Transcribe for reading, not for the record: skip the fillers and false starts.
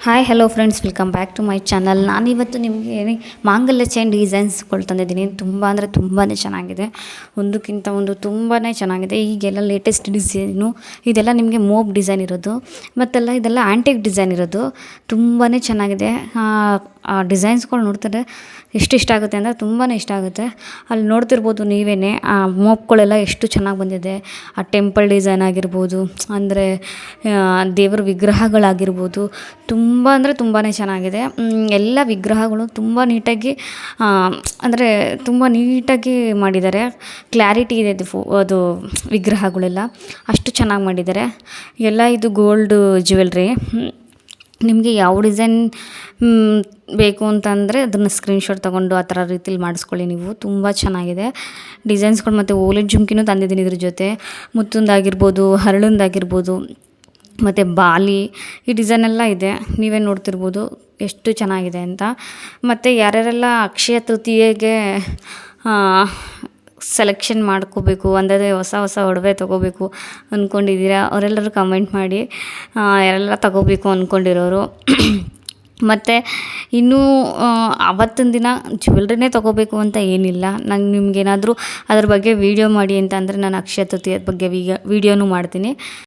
Hi hello friends, welcome back to my channel. ನಾನಿವತ್ತು ನಿಮಗೆ ಮಾಂಗಲ್ಯ ಚೈನ್ ಡಿಸೈನ್ಸ್ಗಳು ತಂದಿದ್ದೀನಿ. ತುಂಬ ಅಂದರೆ ತುಂಬಾ ಚೆನ್ನಾಗಿದೆ, ಒಂದಕ್ಕಿಂತ ಒಂದು ತುಂಬಾ ಚೆನ್ನಾಗಿದೆ. ಈಗೆಲ್ಲ ಲೇಟೆಸ್ಟ್ ಡಿಸೈನು ಇದೆಲ್ಲ ನಿಮಗೆ ಮೋಪ್ ಡಿಸೈನ್ ಇರೋದು, ಮತ್ತೆಲ್ಲ ಇದೆಲ್ಲ ಆ್ಯಂಟಿಕ್ ಡಿಸೈನ್ ಇರೋದು. ತುಂಬಾ ಚೆನ್ನಾಗಿದೆ. ಆ ಡಿಸೈನ್ಸ್ಗಳು ನೋಡ್ತಾರೆ ಎಷ್ಟು ಇಷ್ಟ ಆಗುತ್ತೆ ಅಂದರೆ ತುಂಬಾ ಇಷ್ಟ ಆಗುತ್ತೆ. ಅಲ್ಲಿ ನೋಡ್ತಿರ್ಬೋದು ನೀವೇ, ಆ ಮೋಪ್ಗಳೆಲ್ಲ ಎಷ್ಟು ಚೆನ್ನಾಗಿ ಬಂದಿದೆ. ಆ ಟೆಂಪಲ್ ಡಿಸೈನ್ ಆಗಿರ್ಬೋದು, ಅಂದರೆ ದೇವರ ವಿಗ್ರಹಗಳಾಗಿರ್ಬೋದು, ತುಂಬ ಅಂದರೆ ತುಂಬಾ ಚೆನ್ನಾಗಿದೆ. ಎಲ್ಲ ವಿಗ್ರಹಗಳು ತುಂಬ ನೀಟಾಗಿ, ಅಂದರೆ ತುಂಬ ನೀಟಾಗಿ ಮಾಡಿದ್ದಾರೆ. ಕ್ಲಾರಿಟಿ ಇದೆ ಅದು ವಿಗ್ರಹಗಳೆಲ್ಲ ಅಷ್ಟು ಚೆನ್ನಾಗಿ ಮಾಡಿದ್ದಾರೆ. ಎಲ್ಲ ಇದು ಗೋಲ್ಡು ಜ್ಯುವೆಲ್ರಿ. ನಿಮಗೆ ಯಾವ ಡಿಸೈನ್ ಬೇಕು ಅಂತಂದರೆ ಅದನ್ನು ಸ್ಕ್ರೀನ್ಶಾಟ್ ತೊಗೊಂಡು ಆ ಥರ ರೀತಿಲಿ ಮಾಡಿಸ್ಕೊಳ್ಳಿ ನೀವು. ತುಂಬ ಚೆನ್ನಾಗಿದೆ ಡಿಸೈನ್ಸ್ಗಳು. ಮತ್ತು ಓಲೆಟ್ ಜುಮ್ಕಿನೂ ತಂದಿದ್ದೀನಿ ಇದ್ರ ಜೊತೆ. ಮುತ್ತುಂದಾಗಿರ್ಬೋದು, ಹರಳುಂದಾಗಿರ್ಬೋದು, ಮತ್ತು ಬಾಲಿ, ಈ ಡಿಸೈನೆಲ್ಲ ಇದೆ. ನೀವೇ ನೋಡ್ತಿರ್ಬೋದು ಎಷ್ಟು ಚೆನ್ನಾಗಿದೆ ಅಂತ. ಮತ್ತು ಯಾರ್ಯಾರೆಲ್ಲ ಅಕ್ಷಯ ತೃತೀಯೆಗೆ ಸೆಲೆಕ್ಷನ್ ಮಾಡ್ಕೋಬೇಕು ಅಂದರೆ ಹೊಸ ಹೊಸ ಒಡವೆ ತೊಗೋಬೇಕು ಅಂದ್ಕೊಂಡಿದ್ದೀರಾ ಅವರೆಲ್ಲರೂ ಕಮೆಂಟ್ ಮಾಡಿ, ಯಾರೆಲ್ಲ ತಗೋಬೇಕು ಅಂದ್ಕೊಂಡಿರೋರು. ಮತ್ತು ಇನ್ನೂ ಆವತ್ತಿನ ದಿನ ಜ್ಯುವೆಲ್ರಿನೇ ತೊಗೋಬೇಕು ಅಂತ ಏನಿಲ್ಲ. ನಾನು ನಿಮಗೇನಾದರೂ ಅದ್ರ ಬಗ್ಗೆ ವೀಡಿಯೋ ಮಾಡಿ ಅಂತ ಅಂದರೆ ನಾನು ಅಕ್ಷಯ ತೃತೀಯದ ಬಗ್ಗೆ ವೀಡಿಯೋನೂ ಮಾಡ್ತೀನಿ.